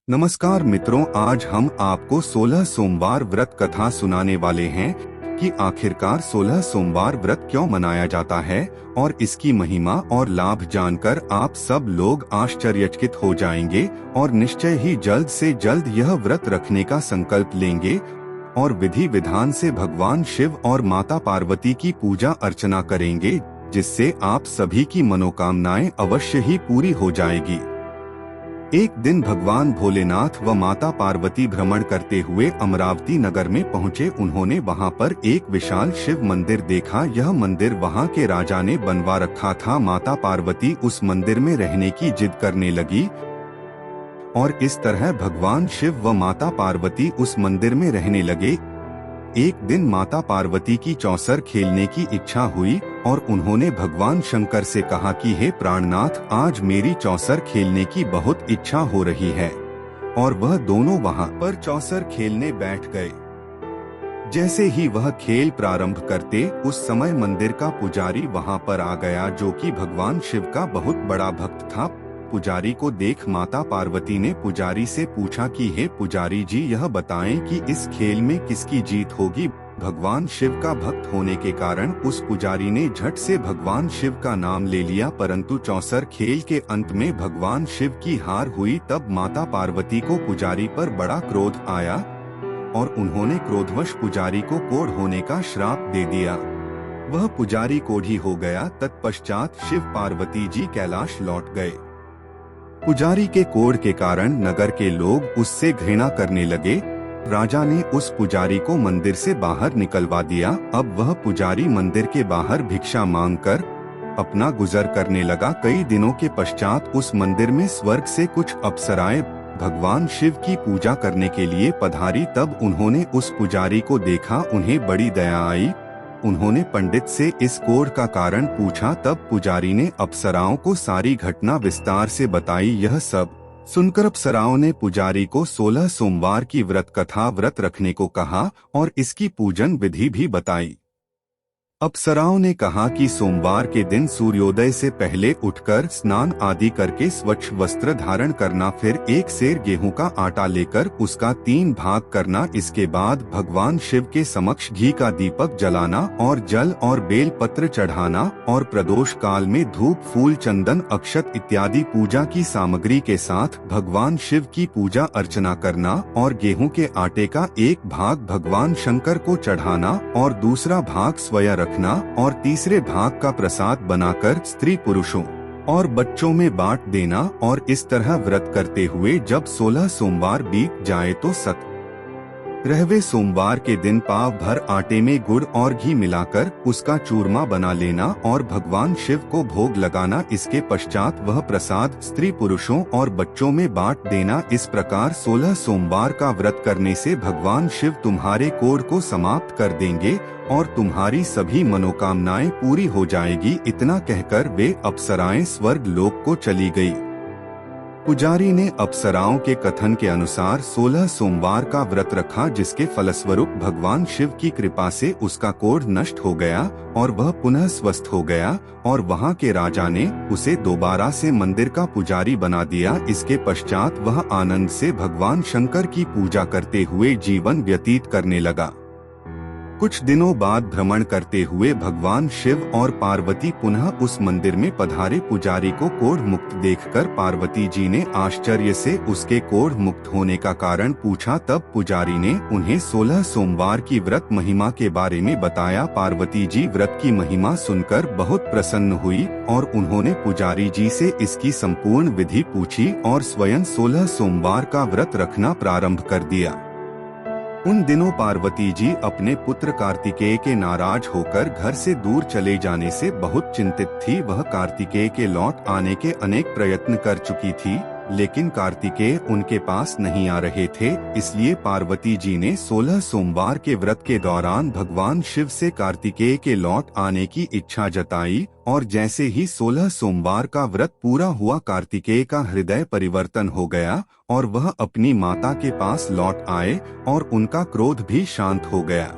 नमस्कार मित्रों, आज हम आपको 16 सोमवार व्रत कथा सुनाने वाले हैं कि आखिरकार 16 सोमवार व्रत क्यों मनाया जाता है और इसकी महिमा और लाभ जानकर आप सब लोग आश्चर्यचकित हो जाएंगे और निश्चय ही जल्द से जल्द यह व्रत रखने का संकल्प लेंगे और विधि विधान से भगवान शिव और माता पार्वती की पूजा अर्चना करेंगे, जिससे आप सभी की मनोकामनाएं अवश्य ही पूरी हो जाएगी। एक दिन भगवान भोलेनाथ व माता पार्वती भ्रमण करते हुए अमरावती नगर में पहुँचे। उन्होंने वहां पर एक विशाल शिव मंदिर देखा। यह मंदिर वहां के राजा ने बनवा रखा था। माता पार्वती उस मंदिर में रहने की जिद करने लगी और इस तरह भगवान शिव व माता पार्वती उस मंदिर में रहने लगे। एक दिन माता पार्वती की चौसर खेलने की इच्छा हुई और उन्होंने भगवान शंकर से कहा कि हे प्राणनाथ, आज मेरी चौसर खेलने की बहुत इच्छा हो रही है। और वह दोनों वहां पर चौसर खेलने बैठ गए। जैसे ही वह खेल प्रारंभ करते, उस समय मंदिर का पुजारी वहां पर आ गया, जो कि भगवान शिव का बहुत बड़ा भक्त था। पुजारी को देख माता पार्वती ने पुजारी से पूछा कि हे पुजारी जी, यह बताएं कि इस खेल में किसकी जीत होगी। भगवान शिव का भक्त होने के कारण उस पुजारी ने झट से भगवान शिव का नाम ले लिया, परंतु चौसर खेल के अंत में भगवान शिव की हार हुई। तब माता पार्वती को पुजारी पर बड़ा क्रोध आया और उन्होंने क्रोधवश पुजारी को कोढ़ होने का श्राप दे दिया। वह पुजारी कोढ़ी हो गया। तत्पश्चात शिव पार्वती जी कैलाश लौट गए। पुजारी के कोढ़ के कारण नगर के लोग उससे घृणा करने लगे। राजा ने उस पुजारी को मंदिर से बाहर निकलवा दिया। अब वह पुजारी मंदिर के बाहर भिक्षा मांगकर अपना गुजर करने लगा। कई दिनों के पश्चात उस मंदिर में स्वर्ग से कुछ अप्सराएं भगवान शिव की पूजा करने के लिए पधारी। तब उन्होंने उस पुजारी को देखा। उन्हें बड़ी दया आई। उन्होंने पंडित से इस कोढ़ का कारण पूछा। तब पुजारी ने अप्सराओं को सारी घटना विस्तार से बताई। यह सब सुनकर अप्सराओं ने पुजारी को 16 सोमवार की व्रत रखने को कहा और इसकी पूजन विधि भी बताई। अप्सराओं ने कहा कि सोमवार के दिन सूर्योदय से पहले उठकर स्नान आदि करके स्वच्छ वस्त्र धारण करना, फिर एक सेर गेहूं का आटा लेकर उसका 3 भाग करना। इसके बाद भगवान शिव के समक्ष घी का दीपक जलाना और जल और बेल पत्र चढ़ाना और प्रदोष काल में धूप, फूल, चंदन, अक्षत इत्यादि पूजा की सामग्री के साथ भगवान शिव की पूजा अर्चना करना और गेहूं के आटे का एक भाग भगवान शंकर को चढ़ाना और दूसरा भाग स्वयं रखना और तीसरे भाग का प्रसाद बनाकर स्त्री पुरुषों और बच्चों में बांट देना। और इस तरह व्रत करते हुए जब 16 सोमवार बीत जाए तो 17वें सोमवार के दिन पाव भर आटे में गुड़ और घी मिलाकर उसका चूरमा बना लेना और भगवान शिव को भोग लगाना। इसके पश्चात वह प्रसाद स्त्री पुरुषों और बच्चों में बांट देना। इस प्रकार 16 सोमवार का व्रत करने से भगवान शिव तुम्हारे कोढ़ को समाप्त कर देंगे और तुम्हारी सभी मनोकामनाएं पूरी हो जाएगी। इतना कहकर वे अप्सराएं स्वर्ग लोक को चली गई। पुजारी ने अप्सराओं के कथन के अनुसार 16 सोमवार का व्रत रखा, जिसके फलस्वरूप भगवान शिव की कृपा से उसका कोढ़ नष्ट हो गया और वह पुनः स्वस्थ हो गया और वहां के राजा ने उसे दोबारा से मंदिर का पुजारी बना दिया। इसके पश्चात वह आनंद से भगवान शंकर की पूजा करते हुए जीवन व्यतीत करने लगा। कुछ दिनों बाद भ्रमण करते हुए भगवान शिव और पार्वती पुनः उस मंदिर में पधारे। पुजारी को कोढ़ मुक्त देखकर पार्वती जी ने आश्चर्य से उसके कोढ़ मुक्त होने का कारण पूछा। तब पुजारी ने उन्हें 16 सोमवार की व्रत महिमा के बारे में बताया। पार्वती जी व्रत की महिमा सुनकर बहुत प्रसन्न हुई और उन्होंने पुजारी जी से इसकी संपूर्ण विधि पूछी और स्वयं 16 सोमवार का व्रत रखना प्रारंभ कर दिया। उन दिनों पार्वती जी अपने पुत्र कार्तिकेय के नाराज होकर घर से दूर चले जाने से बहुत चिंतित थी। वह कार्तिकेय के लौट आने के अनेक प्रयत्न कर चुकी थी, लेकिन कार्तिकेय उनके पास नहीं आ रहे थे। इसलिए पार्वती जी ने 16 सोमवार के व्रत के दौरान भगवान शिव से कार्तिकेय के लौट आने की इच्छा जताई और जैसे ही 16 सोमवार का व्रत पूरा हुआ, कार्तिकेय का हृदय परिवर्तन हो गया और वह अपनी माता के पास लौट आए और उनका क्रोध भी शांत हो गया।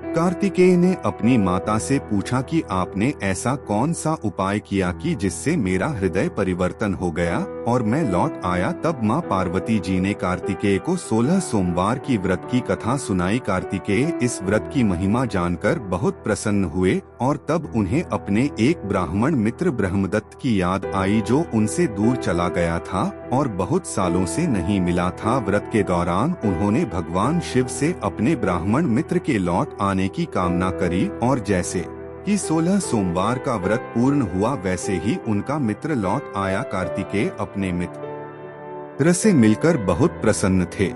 कार्तिकेय ने अपनी माता से पूछा कि आपने ऐसा कौन सा उपाय किया कि जिससे मेरा हृदय परिवर्तन हो गया और मैं लौट आया। तब माँ पार्वती जी ने कार्तिकेय को 16 सोमवार की व्रत की कथा सुनाई। कार्तिकेय इस व्रत की महिमा जानकर बहुत प्रसन्न हुए और तब उन्हें अपने एक ब्राह्मण मित्र ब्रह्मदत्त की याद आई जो उनसे दूर चला गया था और बहुत सालों से नहीं मिला था। व्रत के दौरान उन्होंने भगवान शिव से अपने ब्राह्मण मित्र के लौट आने की कामना करी और जैसे कि 16 सोमवार का व्रत पूर्ण हुआ वैसे ही उनका मित्र लौट आया। कार्तिकेय अपने मित्र से मिलकर बहुत प्रसन्न थे।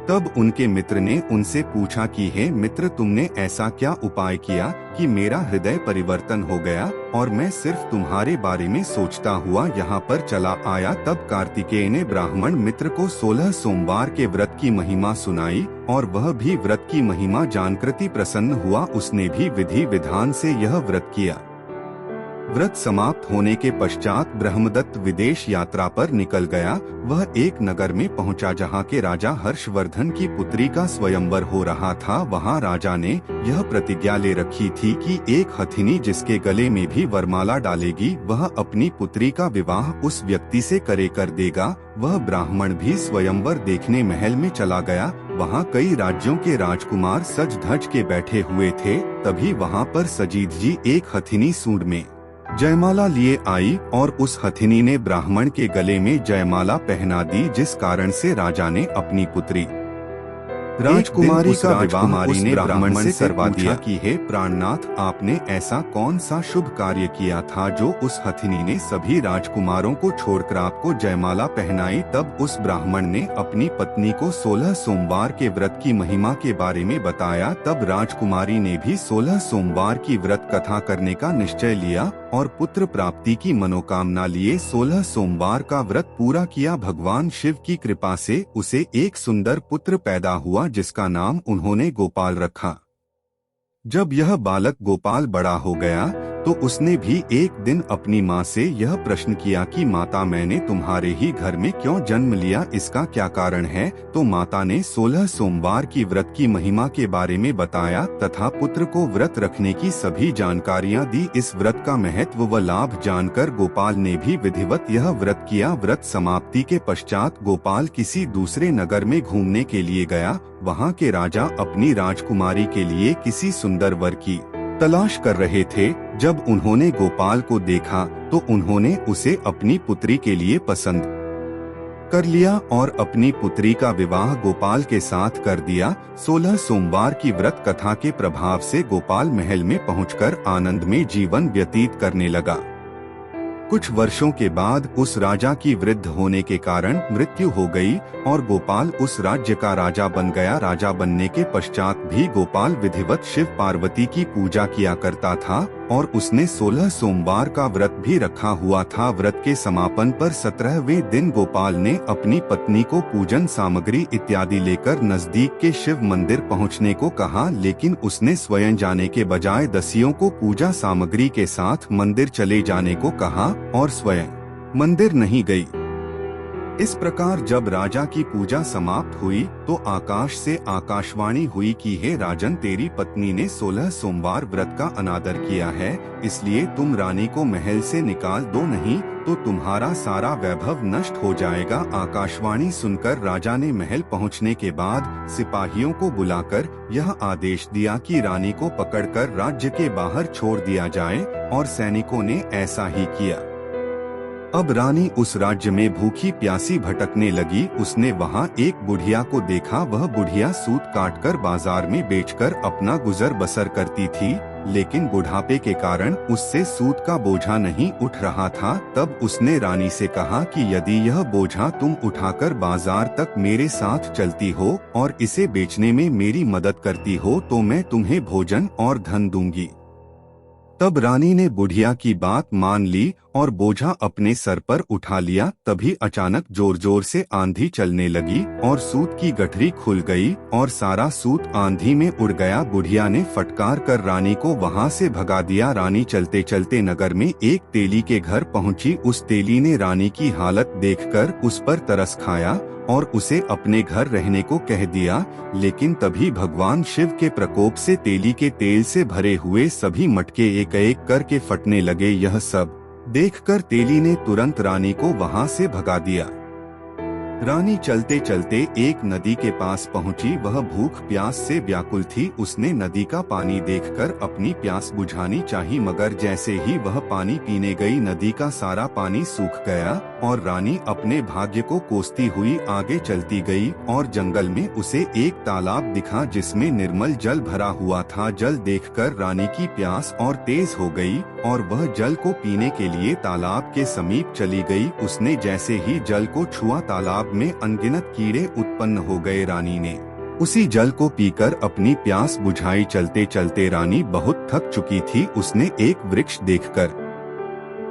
तब उनके मित्र ने उनसे पूछा कि हे मित्र, तुमने ऐसा क्या उपाय किया कि मेरा हृदय परिवर्तन हो गया और मैं सिर्फ तुम्हारे बारे में सोचता हुआ यहाँ पर चला आया। तब कार्तिकेय ने ब्राह्मण मित्र को 16 सोमवार के व्रत की महिमा सुनाई और वह भी व्रत की महिमा जानकर प्रसन्न हुआ। उसने भी विधि विधान से यह व्रत किया। व्रत समाप्त होने के पश्चात ब्रह्मदत्त विदेश यात्रा पर निकल गया। वह एक नगर में पहुंचा जहां के राजा हर्षवर्धन की पुत्री का स्वयंवर हो रहा था। वहां राजा ने यह प्रतिज्ञा ले रखी थी कि एक हथिनी जिसके गले में भी वरमाला डालेगी वह अपनी पुत्री का विवाह उस व्यक्ति से कर देगा। वह ब्राह्मण भी स्वयंवर देखने महल में चला गया। वहाँ कई राज्यों के राजकुमार सज धज के बैठे हुए थे। तभी वहाँ पर सजीद जी एक हथिनी सूंड में जयमाला लिए आई और उस हथिनी ने ब्राह्मण के गले में जयमाला पहना दी, जिस कारण से राजा ने अपनी पुत्री राजकुमारी का राजकुमारी ने ब्राह्मण से करवा दिया कि हे प्राणनाथ, आपने ऐसा कौन सा शुभ कार्य किया था जो उस हथिनी ने सभी राजकुमारों को छोड़कर आपको जयमाला पहनाई। तब उस ब्राह्मण ने अपनी पत्नी को 16 सोमवार के व्रत की महिमा के बारे में बताया। तब राजकुमारी ने भी 16 सोमवार की व्रत कथा करने का निश्चय लिया और पुत्र प्राप्ति की मनोकामना लिए 16 सोमवार का व्रत पूरा किया। भगवान शिव की कृपा से उसे एक सुंदर पुत्र पैदा हुआ जिसका नाम उन्होंने गोपाल रखा। जब यह बालक गोपाल बड़ा हो गया तो उसने भी एक दिन अपनी माँ से यह प्रश्न किया कि माता, मैंने तुम्हारे ही घर में क्यों जन्म लिया, इसका क्या कारण है। तो माता ने 16 सोमवार की व्रत की महिमा के बारे में बताया तथा पुत्र को व्रत रखने की सभी जानकारियाँ दी। इस व्रत का महत्व व लाभ जानकर गोपाल ने भी विधिवत यह व्रत किया। व्रत समाप्ति के पश्चात गोपाल किसी दूसरे नगर में घूमने के लिए गया। वहाँ के राजा अपनी राजकुमारी के लिए किसी सुंदर वर की तलाश कर रहे थे। जब उन्होंने गोपाल को देखा तो उन्होंने उसे अपनी पुत्री के लिए पसंद कर लिया और अपनी पुत्री का विवाह गोपाल के साथ कर दिया। 16 सोमवार की व्रत कथा के प्रभाव से गोपाल महल में पहुंचकर आनंद में जीवन व्यतीत करने लगा। कुछ वर्षों के बाद उस राजा की वृद्ध होने के कारण मृत्यु हो गई और गोपाल उस राज्य का राजा बन गया। राजा बनने के पश्चात भी गोपाल विधिवत शिव पार्वती की पूजा किया करता था और उसने 16 सोमवार का व्रत भी रखा हुआ था। व्रत के समापन पर 17वें दिन गोपाल ने अपनी पत्नी को पूजन सामग्री इत्यादि लेकर नजदीक के शिव मंदिर पहुंचने को कहा, लेकिन उसने स्वयं जाने के बजाय दासियों को पूजा सामग्री के साथ मंदिर चले जाने को कहा और स्वयं मंदिर नहीं गई। इस प्रकार जब राजा की पूजा समाप्त हुई तो आकाश से आकाशवाणी हुई कि हे राजन, तेरी पत्नी ने 16 सोमवार व्रत का अनादर किया है, इसलिए तुम रानी को महल से निकाल दो, नहीं तो तुम्हारा सारा वैभव नष्ट हो जाएगा। आकाशवाणी सुनकर राजा ने महल पहुंचने के बाद सिपाहियों को बुलाकर यह आदेश दिया कि रानी को पकड़कर राज्य के बाहर छोड़ दिया जाए और सैनिकों ने ऐसा ही किया। अब रानी उस राज्य में भूखी प्यासी भटकने लगी। उसने वहाँ एक बुढ़िया को देखा। वह बुढ़िया सूत काटकर बाजार में बेचकर अपना गुजर बसर करती थी, लेकिन बुढ़ापे के कारण उससे सूत का बोझा नहीं उठ रहा था। तब उसने रानी से कहा कि यदि यह बोझा तुम उठाकर बाजार तक मेरे साथ चलती हो और इसे बेचने में मेरी मदद करती हो तो मैं तुम्हें भोजन और धन दूंगी। तब रानी ने बुढ़िया की बात मान ली और बोझा अपने सर पर उठा लिया। तभी अचानक जोर जोर से आंधी चलने लगी और सूत की गठरी खुल गई और सारा सूत आंधी में उड़ गया। बुढ़िया ने फटकार कर रानी को वहां से भगा दिया। रानी चलते चलते नगर में एक तेली के घर पहुंची। उस तेली ने रानी की हालत देखकर उस पर तरस खाया और उसे अपने घर रहने को कह दिया। लेकिन तभी भगवान शिव के प्रकोप से तेली के तेल से भरे हुए सभी मटके एक एक करके फटने लगे। यह सब देखकर तेली ने तुरंत रानी को वहां से भगा दिया। रानी चलते चलते एक नदी के पास पहुंची। वह भूख प्यास से व्याकुल थी। उसने नदी का पानी देखकर अपनी प्यास बुझानी चाही, मगर जैसे ही वह पानी पीने गई नदी का सारा पानी सूख गया और रानी अपने भाग्य को कोसती हुई आगे चलती गई और जंगल में उसे एक तालाब दिखा जिसमें निर्मल जल भरा हुआ था। जल देखकर रानी की प्यास और तेज हो गई और वह जल को पीने के लिए तालाब के समीप चली गई। उसने जैसे ही जल को छुआ तालाब में अनगिनत कीड़े उत्पन्न हो गए। रानी ने उसी जल को पीकर अपनी प्यास बुझाई। चलते चलते रानी बहुत थक चुकी थी। उसने एक वृक्ष देखकर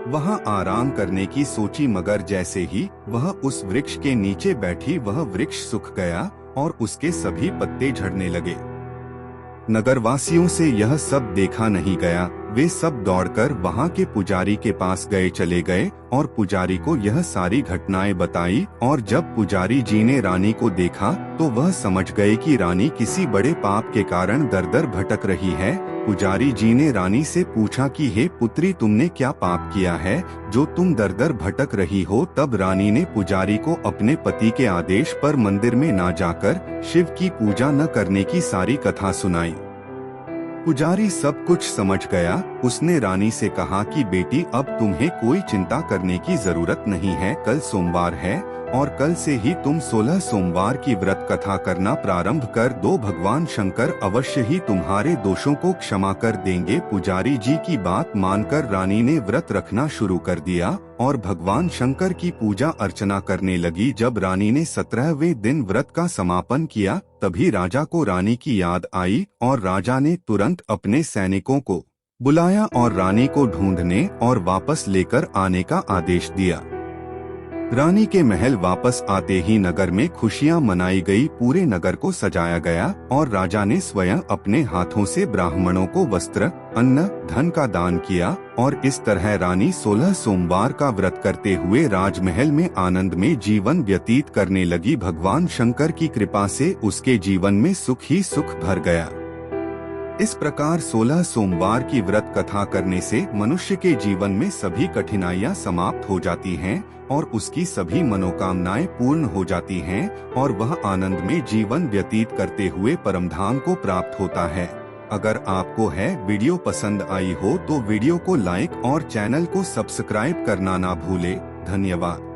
वहां आराम करने की सोची, मगर जैसे ही वह उस वृक्ष के नीचे बैठी वह वृक्ष सूख गया और उसके सभी पत्ते झड़ने लगे। नगरवासियों से यह सब देखा नहीं गया। वे सब दौड़कर वहां के पुजारी के पास चले गए और पुजारी को यह सारी घटनाएं बताई। और जब पुजारी जी ने रानी को देखा तो वह समझ गए कि रानी किसी बड़े पाप के कारण दर दर भटक रही है। पुजारी जी ने रानी से पूछा कि हे पुत्री, तुमने क्या पाप किया है जो तुम दर दर भटक रही हो। तब रानी ने पुजारी को अपने पति के आदेश पर मंदिर में ना जाकर शिव की पूजा न करने की सारी कथा सुनाई। पुजारी सब कुछ समझ गया। उसने रानी से कहा कि बेटी, अब तुम्हें कोई चिंता करने की जरूरत नहीं है। कल सोमवार है और कल से ही तुम 16 सोमवार की व्रत कथा करना प्रारंभ कर दो। भगवान शंकर अवश्य ही तुम्हारे दोषों को क्षमा कर देंगे। पुजारी जी की बात मानकर रानी ने व्रत रखना शुरू कर दिया और भगवान शंकर की पूजा अर्चना करने लगी। जब रानी ने 17वें दिन व्रत का समापन किया तभी राजा को रानी की याद आई और राजा ने तुरंत अपने सैनिकों को बुलाया और रानी को ढूंढने और वापस लेकर आने का आदेश दिया। रानी के महल वापस आते ही नगर में खुशियां मनाई गई। पूरे नगर को सजाया गया और राजा ने स्वयं अपने हाथों से ब्राह्मणों को वस्त्र, अन्न, धन का दान किया और इस तरह रानी 16 सोमवार का व्रत करते हुए राजमहल में आनंद में जीवन व्यतीत करने लगी। भगवान शंकर की कृपा से उसके जीवन में सुख ही सुख भर गया। इस प्रकार 16 सोमवार की व्रत कथा करने से मनुष्य के जीवन में सभी कठिनाइयां समाप्त हो जाती हैं और उसकी सभी मनोकामनाएं पूर्ण हो जाती हैं और वह आनंद में जीवन व्यतीत करते हुए परमधाम को प्राप्त होता है। अगर आपको वीडियो पसंद आई हो तो वीडियो को लाइक और चैनल को सब्सक्राइब करना ना भूले। धन्यवाद।